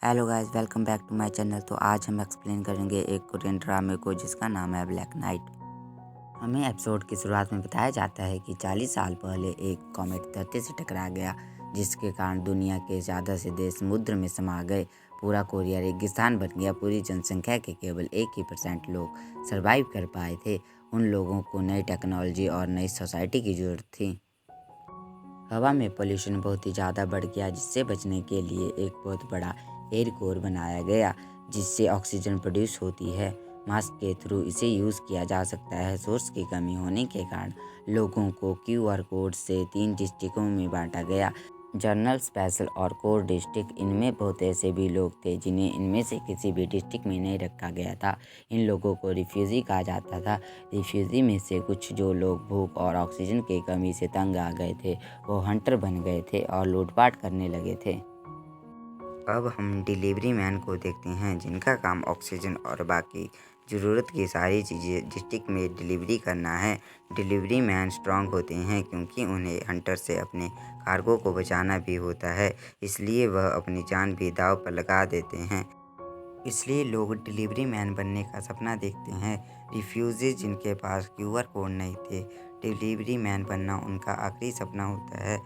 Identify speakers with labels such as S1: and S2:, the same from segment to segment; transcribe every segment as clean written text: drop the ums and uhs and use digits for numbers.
S1: Hello guys, welcome back to my channel. तो आज हम एक्सप्लेन करेंगे एक कोरियन ड्रामे को जिसका नाम है ब्लैक नाइट। हमें एपिसोड की शुरुआत में बताया जाता है कि 40 साल पहले एक कॉमेट धरती से टकरा गया, जिसके कारण दुनिया के ज़्यादा से देश समुद्र में समा गए। पूरा कोरिया रेगिस्तान बन गया। पूरी जनसंख्या के केवल 1% लोग सर्वाइव कर पाए थे। उन लोगों को नई टेक्नोलॉजी और नई सोसाइटी की ज़रूरत थी। हवा में पोल्यूशन बहुत ही ज़्यादा बढ़ गया, जिससे बचने के लिए एक बहुत बड़ा एयर कोर बनाया गया, जिससे ऑक्सीजन प्रोड्यूस होती है। मास्क के थ्रू इसे यूज़ किया जा सकता है। सोर्स की कमी होने के कारण लोगों को QR कोड से 3 डिस्ट्रिक्टों में बांटा गया: जनरल, स्पेशल और कोर डिस्ट्रिक्ट। इनमें बहुत ऐसे भी लोग थे जिन्हें इनमें से किसी भी डिस्ट्रिक्ट में नहीं रखा गया था। इन लोगों को रिफ्यूजी कहा जाता था। रिफ्यूजी में से कुछ जो लोग भूख और ऑक्सीजन की कमी से तंग आ गए थे, वो हंटर बन गए थे और लूटपाट करने लगे थे। अब हम डिलीवरी मैन को देखते हैं, जिनका काम ऑक्सीजन और बाकी ज़रूरत की सारी चीज़ें डिस्ट्रिक्ट में डिलीवरी करना है। डिलीवरी मैन स्ट्रांग होते हैं क्योंकि उन्हें हंटर से अपने कार्गो को बचाना भी होता है, इसलिए वह अपनी जान भी दांव पर लगा देते हैं। इसलिए लोग डिलीवरी मैन बनने का सपना देखते हैं। रिफ्यूजीज जिनके पास QR कोड नहीं थे, डिलीवरी मैन बनना उनका आखिरी सपना होता है।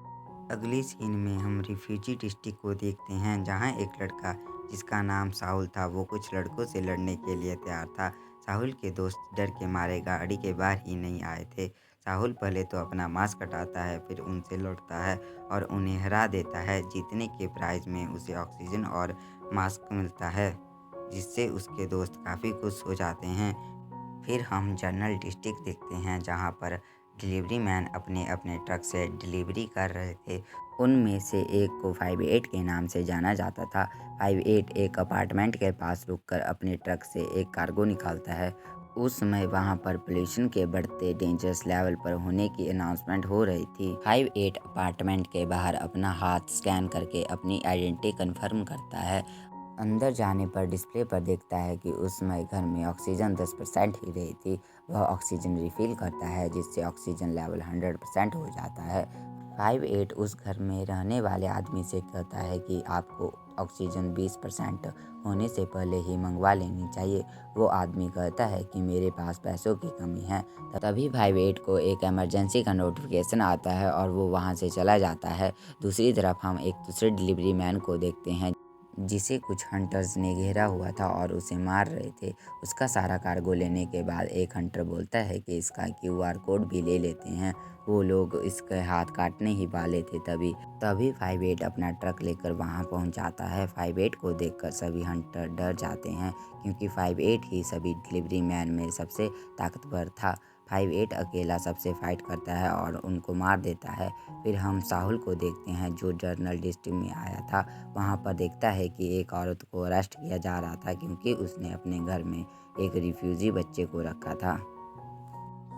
S1: अगली सीन में हम रिफ्यूजी डिस्ट्रिक्ट को देखते हैं, जहां एक लड़का जिसका नाम साहुल था, वो कुछ लड़कों से लड़ने के लिए तैयार था। साहुल के दोस्त डर के मारे गाड़ी के बाहर ही नहीं आए थे। साहुल पहले तो अपना मास्क हटाता है, फिर उनसे लड़ता है और उन्हें हरा देता है। जीतने के प्राइज में उसे ऑक्सीजन और मास्क मिलता है, जिससे उसके दोस्त काफ़ी खुश हो जाते हैं। फिर हम जनरल डिस्ट्रिक्ट देखते हैं, जहां पर डिलीवरी मैन अपने अपने ट्रक से डिलीवरी कर रहे थे। उनमें से एक को 58 के नाम से जाना जाता था। 58 एक अपार्टमेंट के पास रुककर अपने ट्रक से एक कार्गो निकालता है। उस समय वहां पर पोल्यूशन के बढ़ते डेंजरस लेवल पर होने की अनाउंसमेंट हो रही थी। 58 अपार्टमेंट के बाहर अपना हाथ स्कैन करके अपनी आइडेंटिटी कंफर्म करता है। अंदर जाने पर डिस्प्ले पर देखता है कि उस समय घर में ऑक्सीजन 10% ही रही थी। वह ऑक्सीजन रिफिल करता है, जिससे ऑक्सीजन लेवल 100% हो जाता है। 58 उस घर में रहने वाले आदमी से कहता है कि आपको ऑक्सीजन 20% होने से पहले ही मंगवा लेनी चाहिए। वो आदमी कहता है कि मेरे पास पैसों की कमी है। तभी 58 को एक इमरजेंसी का नोटिफिकेशन आता है और वो वहाँ से चला जाता है। दूसरी तरफ हम एक दूसरे डिलीवरी मैन को देखते हैं, जिसे कुछ हंटर्स ने घेरा हुआ था और उसे मार रहे थे। उसका सारा कार्गो लेने के बाद एक हंटर बोलता है कि इसका QR कोड भी ले लेते हैं। वो लोग इसके हाथ काटने ही वाले थे। तभी तभी 58 अपना ट्रक लेकर वहां पहुंच जाता है। 58 को देखकर सभी हंटर डर जाते हैं, क्योंकि 58 ही सभी डिलीवरी मैन में सबसे ताकतवर था। 58 अकेला सबसे फाइट करता है और उनको मार देता है। फिर हम साहुल को देखते हैं, जो जर्नल डिस्ट्रिक्ट में आया था। वहाँ पर देखता है कि एक औरत को अरेस्ट किया जा रहा था, क्योंकि उसने अपने घर में एक रिफ्यूजी बच्चे को रखा था।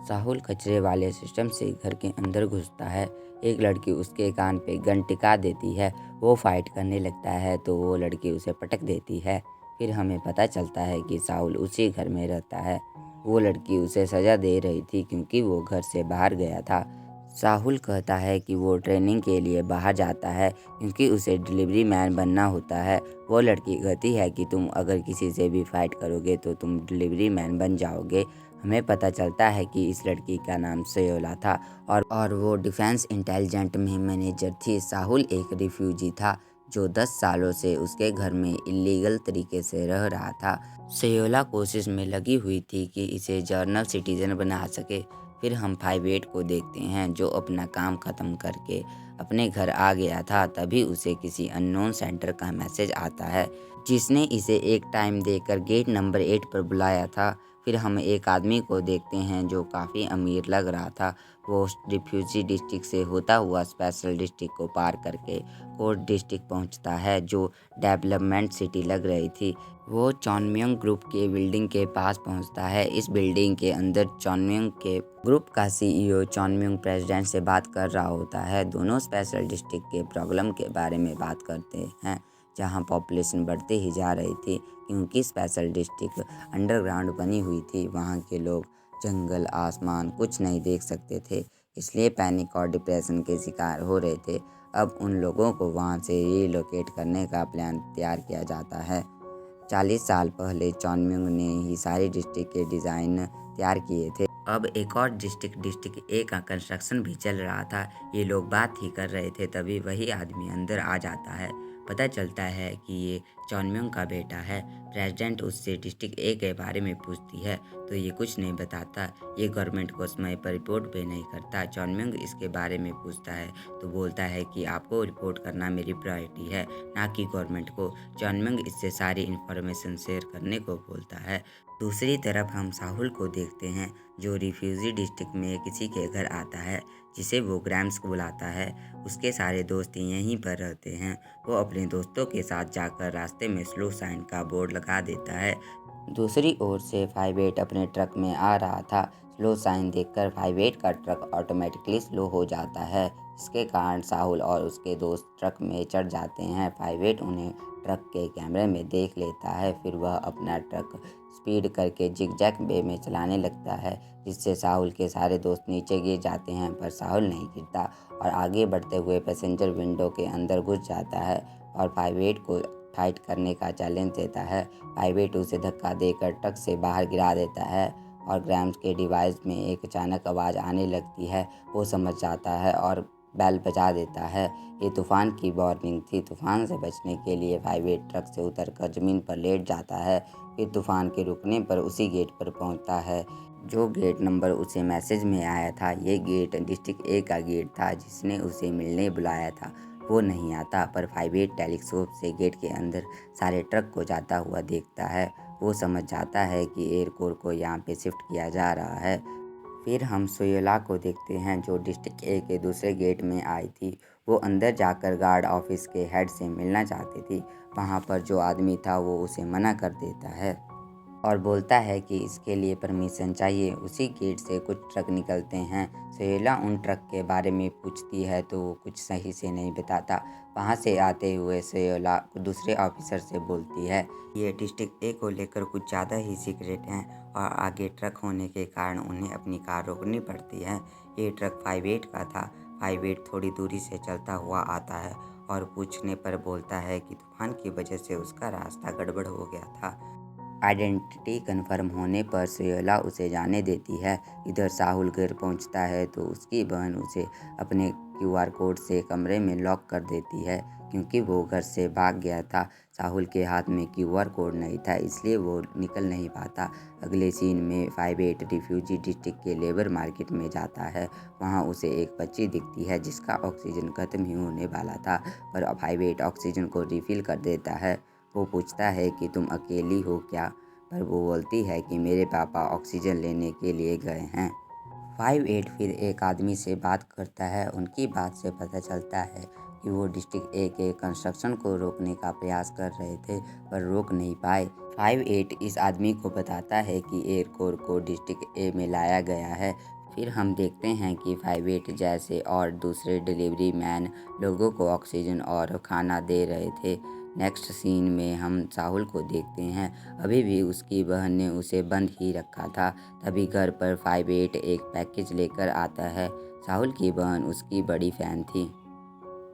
S1: साहुल कचरे वाले सिस्टम से घर के अंदर घुसता है। एक लड़की उसके कान पे गन टिका देती है। वो फाइट करने लगता है तो वो लड़की उसे पटक देती है। फिर हमें पता चलता है कि साहुल उसी घर में रहता है। वो लड़की उसे सज़ा दे रही थी क्योंकि वो घर से बाहर गया था। साहुल कहता है कि वो ट्रेनिंग के लिए बाहर जाता है क्योंकि उसे डिलीवरी मैन बनना होता है। वो लड़की कहती है कि तुम अगर किसी से भी फाइट करोगे तो तुम डिलीवरी मैन बन जाओगे। हमें पता चलता है कि इस लड़की का नाम सयोला था और वो डिफेंस इंटेलिजेंट में मैनेजर थी। साहुल एक रिफ्यूजी था जो 10 सालों से उसके घर में इलीगल तरीके से रह रहा था। सयोला कोशिश में लगी हुई थी कि इसे जर्नल सिटीजन बना सके। फिर हम 58 को देखते हैं, जो अपना काम ख़त्म करके अपने घर आ गया था। तभी उसे किसी अननोन सेंटर का मैसेज आता है, जिसने इसे एक टाइम देकर गेट नंबर 8 पर बुलाया था। फिर हम एक आदमी को देखते हैं जो काफ़ी अमीर लग रहा था। वो रिफ्यूजी डिस्ट्रिक्ट से होता हुआ स्पेशल डिस्ट्रिक्ट को पार करके कोर्ट डिस्ट्रिक्ट पहुंचता है, जो डेवलपमेंट सिटी लग रही थी। वो चॉनम्योंग ग्रुप के बिल्डिंग के पास पहुंचता है। इस बिल्डिंग के अंदर चॉनम्योंग के ग्रुप का CEO चॉनम्योंग प्रेसिडेंट से बात कर रहा होता है। दोनों स्पेशल डिस्ट्रिक्ट के प्रॉब्लम के बारे में बात करते हैं, जहां पॉपुलेशन बढ़ती ही जा रही थी क्योंकि स्पेशल डिस्ट्रिक्ट अंडरग्राउंड बनी हुई थी। वहां के लोग जंगल, आसमान कुछ नहीं देख सकते थे, इसलिए पैनिक और डिप्रेशन के शिकार हो रहे थे। अब उन लोगों को वहां से रिलोकेट करने का प्लान तैयार किया जाता है। 40 साल पहले चॉनम्यूंग ने ही सारी डिस्ट्रिक्ट के डिज़ाइन तैयार किए थे। अब एक और डिस्ट्रिक्ट ए का कंस्ट्रक्शन भी चल रहा था। ये लोग बात ही कर रहे थे, तभी वही आदमी अंदर आ जाता है। पता चलता है कि ये चॉनम्यूंग का बेटा है। प्रेसिडेंट उससे डिस्ट्रिक्ट ए के बारे में पूछती है तो ये कुछ नहीं बताता। ये गवर्नमेंट को समय पर रिपोर्ट भी नहीं करता। चॉनम्यूंग इसके बारे में पूछता है तो बोलता है कि आपको रिपोर्ट करना मेरी प्रायोरिटी है, ना कि गवर्नमेंट को। चॉनम्यूंग इससे सारी इन्फॉर्मेशन शेयर करने को बोलता है। दूसरी तरफ हम साहुल को देखते हैं जो रिफ्यूजी डिस्ट्रिक्ट में किसी के घर आता है, जिसे वो ग्रैम्स को बुलाता है। उसके सारे दोस्त यहीं पर रहते हैं। वो अपने दोस्तों के साथ जाकर रास्ते में स्लो साइन का बोर्ड लगा देता है। दूसरी ओर से 58 अपने ट्रक में आ रहा था। स्लो साइन देखकर 58 का ट्रक ऑटोमेटिकली स्लो हो जाता है। इसके कारण साहुल और उसके दोस्त ट्रक में चढ़ जाते हैं। 58 उन्हें ट्रक के कैमरे में देख लेता है। फिर वह अपना ट्रक स्पीड करके जिगजैग वे में चलाने लगता है, जिससे साहुल के सारे दोस्त नीचे गिर जाते हैं, पर साहुल नहीं गिरता और आगे बढ़ते हुए पैसेंजर विंडो के अंदर घुस जाता है और 58 को फाइट करने का चैलेंज देता है। 58 उसे धक्का देकर ट्रक से बाहर गिरा देता है और ग्रैम्स के डिवाइस में एक अचानक आवाज़ आने लगती है। वो समझ जाता है और बेल बजा देता है। ये तूफान की वार्निंग थी। तूफान से बचने के लिए 58 ट्रक से उतरकर ज़मीन पर लेट जाता है। फिर तूफान के रुकने पर उसी गेट पर पहुंचता है जो गेट नंबर उसे मैसेज में आया था। ये गेट डिस्ट्रिक्ट ए का गेट था जिसने उसे मिलने बुलाया था। वो नहीं आता, पर 58 टेलीस्कोप से गेट के अंदर सारे ट्रक को जाता हुआ देखता है। वो समझ जाता है कि एयर कोर को यहाँ पे शिफ्ट किया जा रहा है। फिर हम सोयोला को देखते हैं जो डिस्ट्रिक्ट ए के दूसरे गेट में आई थी। वो अंदर जाकर गार्ड ऑफिस के हेड से मिलना चाहती थी। वहाँ पर जो आदमी था वो उसे मना कर देता है और बोलता है कि इसके लिए परमिशन चाहिए। उसी गेट से कुछ ट्रक निकलते हैं। सोहेला उन ट्रक के बारे में पूछती है तो वो कुछ सही से नहीं बताता। वहाँ से आते हुए सोहेला दूसरे ऑफिसर से बोलती है ये डिस्ट्रिक्ट ए को लेकर कुछ ज़्यादा ही सीक्रेट हैं और आगे ट्रक होने के कारण उन्हें अपनी कार रोकनी पड़ती है। ये ट्रक 58 का था। 58 थोड़ी दूरी से चलता हुआ आता है और पूछने पर बोलता है कि तूफान की वजह से उसका रास्ता गड़बड़ हो गया था। आइडेंटिटी कन्फर्म होने पर सोहेला उसे जाने देती है। इधर साहुल घर पहुंचता है तो उसकी बहन उसे अपने क्यूआर कोड से कमरे में लॉक कर देती है क्योंकि वो घर से भाग गया था। साहुल के हाथ में क्यूआर कोड नहीं था, इसलिए वो निकल नहीं पाता। अगले सीन में 58 रिफ्यूजी डिस्ट्रिक्ट के लेबर मार्केट में जाता है। वहाँ उसे एक बच्ची दिखती है जिसका ऑक्सीजन खत्म ही होने वाला था, पर 58 ऑक्सीजन को रिफिल कर देता है। वो पूछता है कि तुम अकेली हो क्या, पर वो बोलती है कि मेरे पापा ऑक्सीजन लेने के लिए गए हैं। 58 फिर एक आदमी से बात करता है। उनकी बात से पता चलता है कि वो डिस्ट्रिक्ट ए के कंस्ट्रक्शन को रोकने का प्रयास कर रहे थे, पर रोक नहीं पाए। 58 इस आदमी को बताता है कि एयर कोर को डिस्ट्रिक्ट ए में लाया गया है। फिर हम देखते हैं कि 58 जैसे और दूसरे डिलीवरी मैन लोगों को ऑक्सीजन और खाना दे रहे थे। नेक्स्ट सीन में हम साहुल को देखते हैं। अभी भी उसकी बहन ने उसे बंद ही रखा था। तभी घर पर 58 एक पैकेज लेकर आता है। साहुल की बहन उसकी बड़ी फैन थी।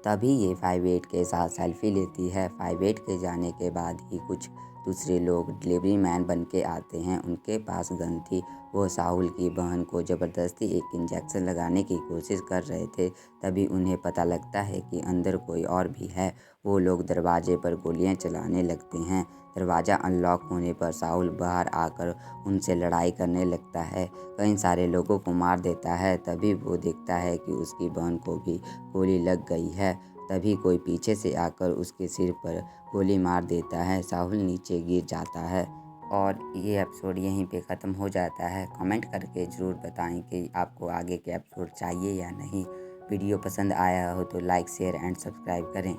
S1: तभी ये 58 के साथ सेल्फी लेती है। 58 के जाने के बाद ही कुछ दूसरे लोग डिलीवरी मैन बन के आते हैं। उनके पास गन थी। वो साहुल की बहन को ज़बरदस्ती एक इंजेक्शन लगाने की कोशिश कर रहे थे। तभी उन्हें पता लगता है कि अंदर कोई और भी है। वो लोग दरवाजे पर गोलियां चलाने लगते हैं। दरवाज़ा अनलॉक होने पर साहुल बाहर आकर उनसे लड़ाई करने लगता है। कई सारे लोगों को मार देता है। तभी वो देखता है कि उसकी बहन को भी गोली लग गई है। तभी कोई पीछे से आकर उसके सिर पर गोली मार देता है। साहुल नीचे गिर जाता है और ये एपिसोड यहीं पे ख़त्म हो जाता है। कमेंट करके ज़रूर बताएं कि आपको आगे के एपिसोड चाहिए या नहीं। वीडियो पसंद आया हो तो लाइक शेयर एंड सब्सक्राइब करें।